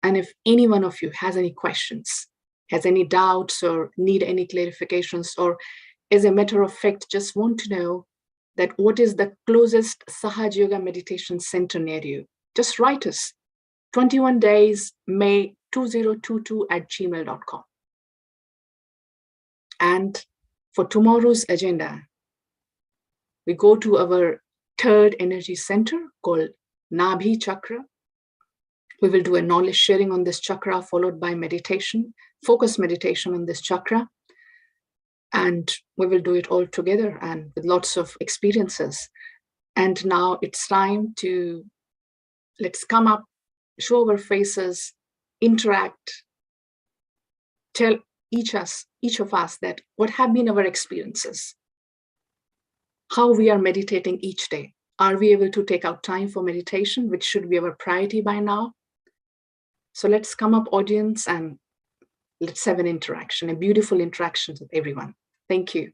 And if any one of you has any questions, has any doubts or need any clarifications, or as a matter of fact, just want to know that what is the closest Sahaja Yoga meditation center near you, just write us 21 days, May 2022 @gmail.com. And for tomorrow's agenda, we go to our third energy center called Nabhi Chakra. We will do a knowledge sharing on this chakra, followed by meditation, focus meditation on this chakra. And we will do it all together and with lots of experiences. And now it's time to, let's come up, show our faces, interact, tell each of us that what have been our experiences, how we are meditating each day. Are we able to take out time for meditation, which should be our priority by now? So let's come up, audience, and let's have an interaction, a beautiful interaction with everyone. Thank you.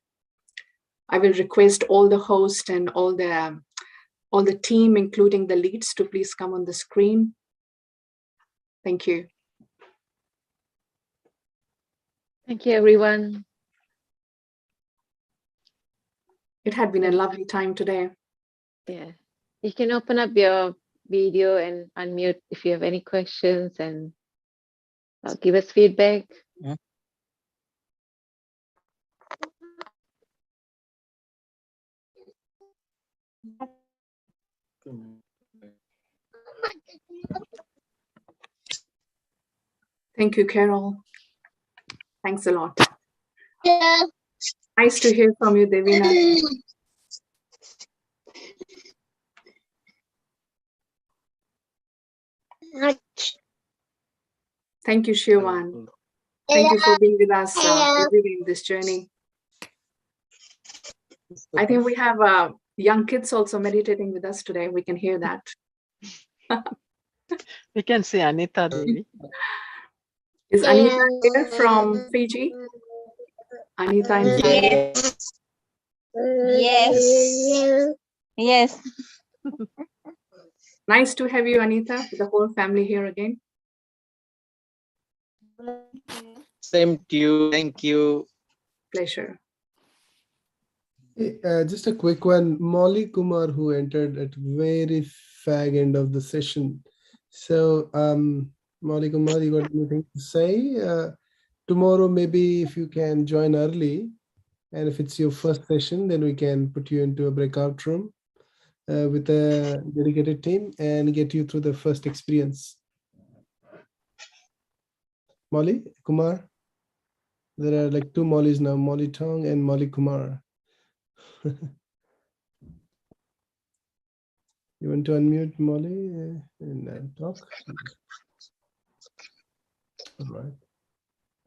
I will request all the hosts and all the team, including the leads, to please come on the screen. Thank you. Thank you, everyone. It had been a lovely time today. Yeah, you can open up your video and unmute if you have any questions, and give us feedback. Thank you, Carol. Thanks a lot. Nice to hear from you, Devina. Thank you, Shivan. Thank you for being with us in this journey. I think we have young kids also meditating with us today. We can hear that. We can see Anita Devi. Is Anita here from Fiji? Anita in Fiji? Yes. Yes. Nice to have you, Anita, the whole family here again. Same to you. Thank you. Pleasure. Hey, just a quick one. Molly Kumar, who entered at very fag end of the session. So, Molly Kumar, you got anything to say? Tomorrow, maybe if you can join early, and if it's your first session, then we can put you into a breakout room with a dedicated team and get you through the first experience. Molly Kumar, there are like two Mollys now, Molly Tong and Molly Kumar. You want to unmute Molly and talk? All right.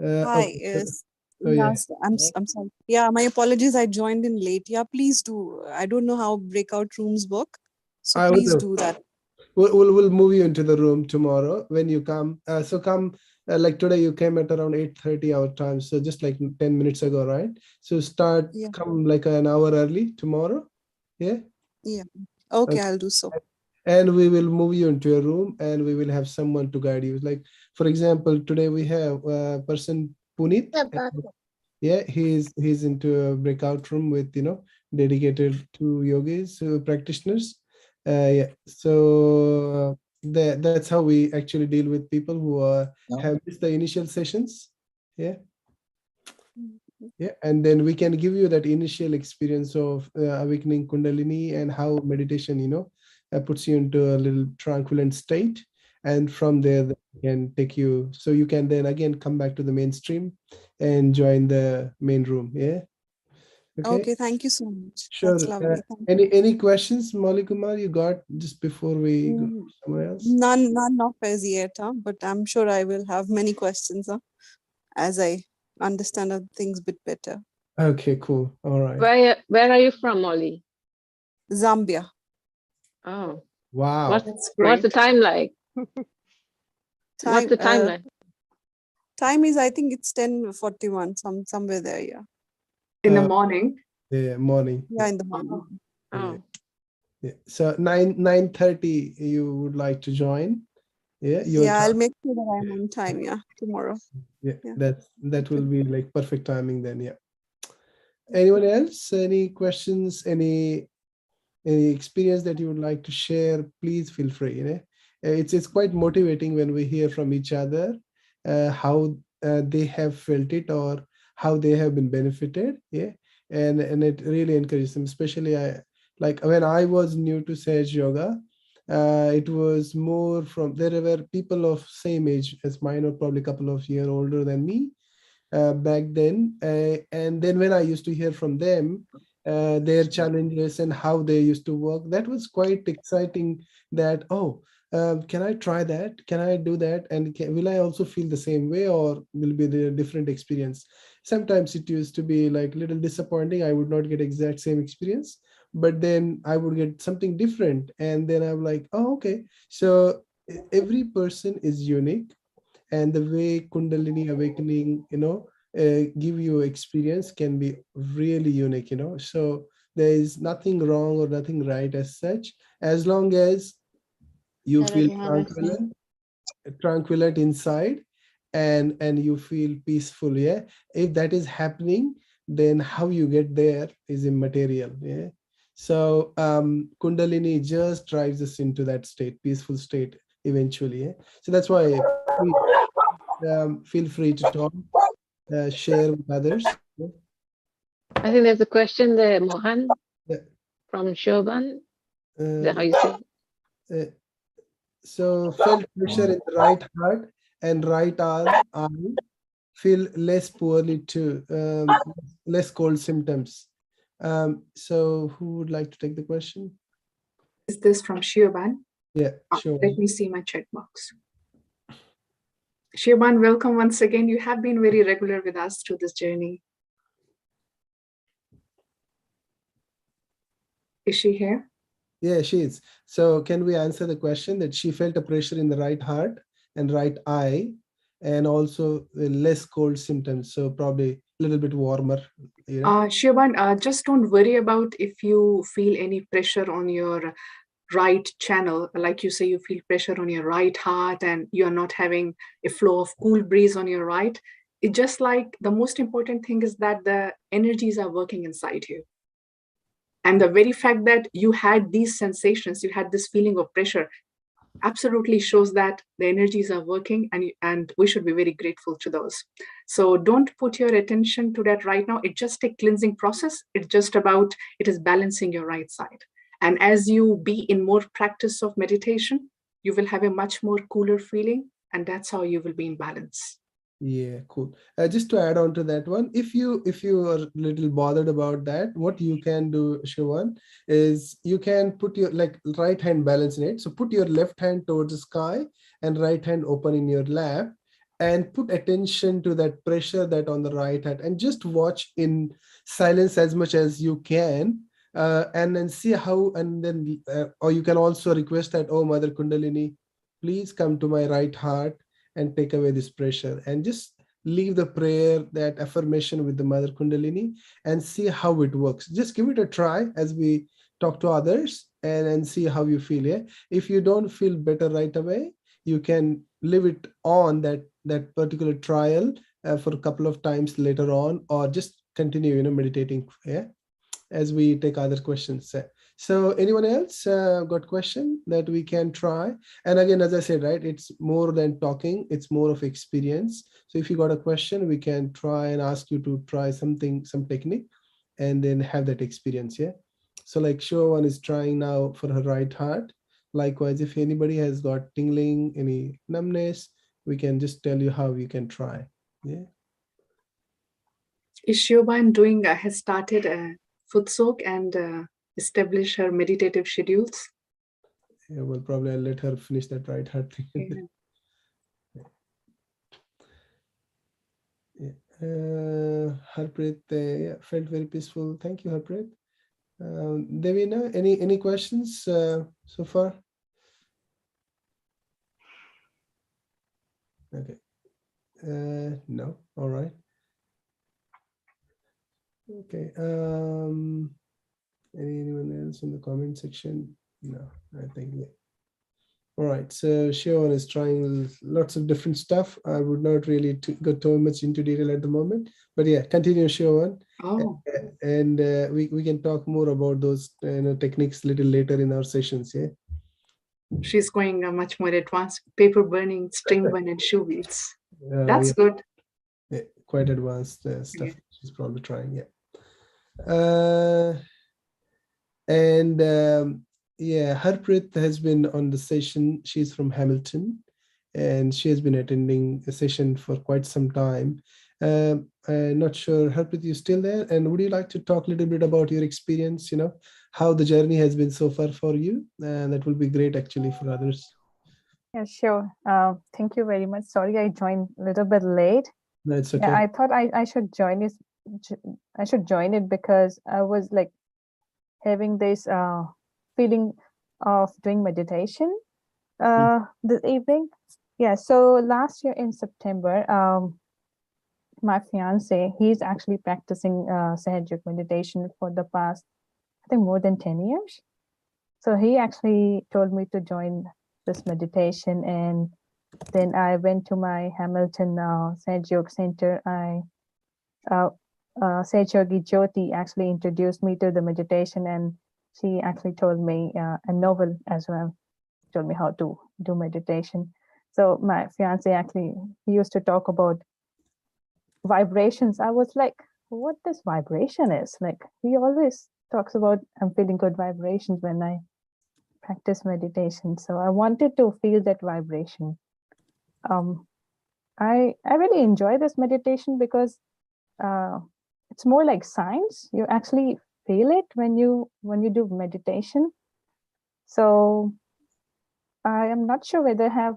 Hi, Okay. yes. Oh, yeah. I'm sorry. Yeah, my apologies. I joined in late. Yeah, please do. I don't know how breakout rooms work, so I please will do that. We'll move you into the room tomorrow when you come. So come like today you came at around 8:30 our time. So just like 10 minutes ago, right? So come like an hour early tomorrow. Yeah. Yeah. Okay, Okay. I'll do so. And we will move you into a room and we will have someone to guide you. Like, for example, today we have a person, Puneet. Yeah, he's into a breakout room with, dedicated to yogis, practitioners. Yeah, so that's how we actually deal with people who have missed the initial sessions. Yeah. Yeah, and then we can give you that initial experience of awakening Kundalini and how meditation, puts you into a little tranquil state. And from there, we can take you, so you can then again come back to the mainstream and join the main room. Yeah. Okay, thank you so much. Sure. That's lovely. Thank you. Any questions, Molly Kumar, you got just before we go somewhere else? None of as yet, but I'm sure I will have many questions as I understand things a bit better. Okay, cool. All right. Where are you from, Molly? Zambia. Oh, wow. What's the time like? What's the time like? Time is, I think it's 10:41, somewhere there. Yeah. In the morning. Yeah, morning. Yeah, in the morning. Oh. Yeah. So 9:30 you would like to join? Yeah. I'll make sure that I'm on time. Yeah, tomorrow. Yeah. That will be like perfect timing then. Yeah. Anyone else? Any questions? Any experience that you would like to share? Please feel free. It's quite motivating when we hear from each other how they have felt it or how they have been benefited. Yeah. And it really encourages them, especially like when I was new to Sahaja Yoga, it was more from, there were people of same age as mine or probably a couple of years older than me back then. And then when I used to hear from them, their challenges and how they used to work, that was quite exciting that, can I try that? Can I do that? And will I also feel the same way or will be the different experience? Sometimes it used to be like little disappointing. I would not get exact same experience, but then I would get something different. And then I'm like, oh, okay. So every person is unique. And the way Kundalini awakening, give you experience can be really unique, So there is nothing wrong or nothing right as such, as long as you feel tranquilate inside and you feel peaceful. Yeah. If that is happening, then how you get there is immaterial. Yeah. So Kundalini just drives us into that state, peaceful state eventually. Yeah? So that's why feel free to talk, share with others. Yeah? I think there's a question there, Mohan, from Shoban. Is that how you say? So felt pressure in the right heart and right arm, feel less poorly too, less cold symptoms. So who would like to take the question? Is this from Shioban? Yeah, sure. Let me see my chat box. Shioban, welcome once again. You have been very regular with us through this journey. Is she here? Yeah, she is. So can we answer the question that she felt a pressure in the right heart and right eye, and also less cold symptoms? So probably a little bit warmer. You know? Shivan, just don't worry about if you feel any pressure on your right channel. Like you say, you feel pressure on your right heart and you're not having a flow of cool breeze on your right. It just like the most important thing is that the energies are working inside you. And the very fact that you had these sensations, you had this feeling of pressure, absolutely shows that the energies are working, and we should be very grateful to those. So don't put your attention to that right now. It's just a cleansing process. It's just about, it is balancing your right side. And as you be in more practice of meditation, you will have a much more cooler feeling, and that's how you will be in balance. Yeah, cool. Just to add on to that one, if you are a little bothered about that, what you can do, Shivan, is you can put your right hand balance in it. So put your left hand towards the sky and right hand open in your lap, and put attention to that pressure that on the right hand, and just watch in silence as much as you can, and then see how, and then or you can also request that, oh Mother Kundalini, please come to my right heart and take away this pressure, and just leave the prayer, that affirmation with the Mother Kundalini, and see how it works. Just give it a try as we talk to others, and see how you feel. Yeah, if you don't feel better right away, you can leave it on that particular trial for a couple of times later on, or just continue meditating, yeah, as we take other questions. So anyone else got question that we can try? And again, as I said, right, it's more than talking, it's more of experience. So if you got a question, we can try and ask you to try something, some technique, and then have that experience. Yeah. So like Shovan is trying now for her right heart. Likewise, if anybody has got tingling, any numbness, we can just tell you how you can try. Yeah. Is Shioban doing, has started a foot soak and establish her meditative schedules? Yeah, well, probably I'll let her finish that right heart thing. Yeah. Harpreet, yeah, felt very peaceful. Thank you, Harpreet. Devina, any questions so far? Okay. No. All right. Okay. Anyone else in the comment section? No, I think yeah. All right, so Shivan is trying lots of different stuff. I would not really go too much into detail at the moment, but yeah, continue, Shivan. Oh. And we can talk more about those techniques a little later in our sessions. Yeah. She's going much more advanced, paper burning, string burn, and shoe beads. That's yeah. good. Yeah, quite advanced stuff. Yeah. She's probably trying. Yeah. And yeah, Harpreet has been on the session. She's from Hamilton, and she has been attending a session for quite some time. I'm not sure, Harpreet, you still there? And would you like to talk a little bit about your experience, how the journey has been so far for you? That will be great actually for others. Yeah, sure. Thank you very much. Sorry, I joined a little bit late. That's okay. Yeah, I thought I should join this. I should join it because I was like having this feeling of doing meditation this evening. Yeah. So last year in September, my fiance, he's actually practicing Sahaja Yoga meditation for the past, I think, more than 10 years. So he actually told me to join this meditation, and then I went to my Hamilton Sahaja Yoga Center. Sahaja Yogi Jyoti actually introduced me to the meditation, and she actually told me a novel as well, told me how to do meditation. So my fiance actually, he used to talk about vibrations. I was like, what this vibration is? Like, he always talks about I'm feeling good vibrations when I practice meditation. So I wanted to feel that vibration. I really enjoy this meditation because it's more like science. You actually feel it when you do meditation. So I am not sure whether I have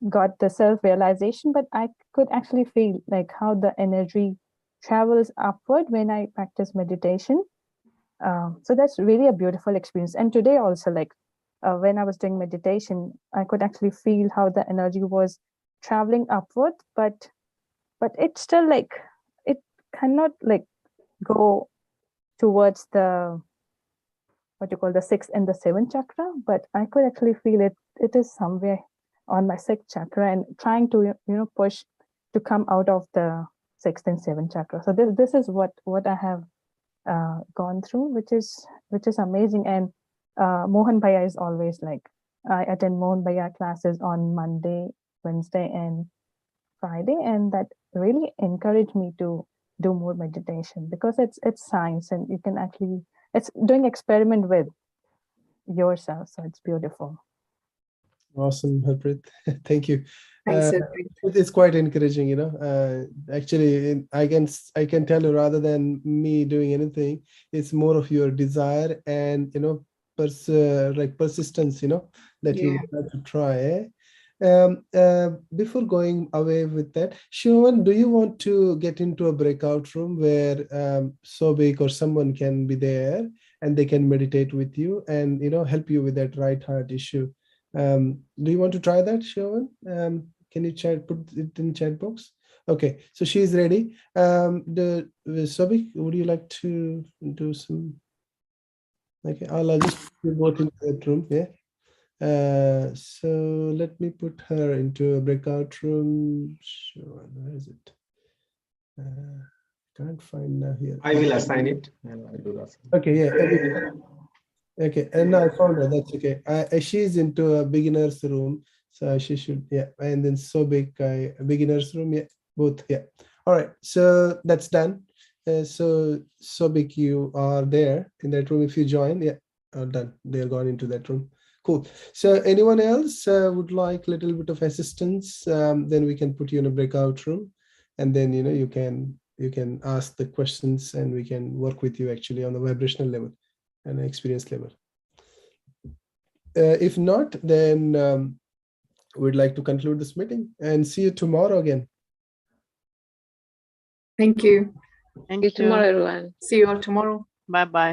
got the self-realization, but I could actually feel like how the energy travels upward when I practice meditation. So that's really a beautiful experience. And today also, like when I was doing meditation, I could actually feel how the energy was traveling upward, but it's still like it cannot like go towards the what you call the 6th and the 7th chakra, but I could actually feel it. It is somewhere on my 6th chakra and trying to push to come out of the 6th and 7th chakra. So this is what I have gone through, which is amazing. And Mohan Bhaiya is always like, I attend Mohan Bhaiya classes on Monday, Wednesday, and Friday, and that really encouraged me to do more meditation, because it's science and you can actually, it's doing experiment with yourself. So it's beautiful. Awesome, Harpreet. Thank you. Thanks, Harpreet. It's quite encouraging, actually, I can tell you, rather than me doing anything, it's more of your desire and persistence, that you would like to try. Before going away with that, Shivan, do you want to get into a breakout room where Sobik or someone can be there and they can meditate with you and help you with that right heart issue? Do you want to try that, Shivan? Can you put it in chat box? Okay, so she's ready. Sobik, would you like to do some? Okay, I'll just put you both into that room. Yeah. So let me put her into a breakout room. Sure, where is it? Can't find now here. I will assign it and I'll do that. Okay, yeah. Okay, and now I found her. That's okay. She's into a beginner's room, so she should, yeah. And then Sobik, beginner's room, yeah, both, yeah. All right, so that's done. So Sobik, you are there in that room. If you join, yeah, done. They're gone into that room. Cool. So anyone else would like a little bit of assistance? Then we can put you in a breakout room, and then you can ask the questions, and we can work with you actually on the vibrational level and experience level. If not, then we'd like to conclude this meeting and see you tomorrow again. Thank you. Thank you. Tomorrow, everyone. See you all tomorrow. Bye-bye.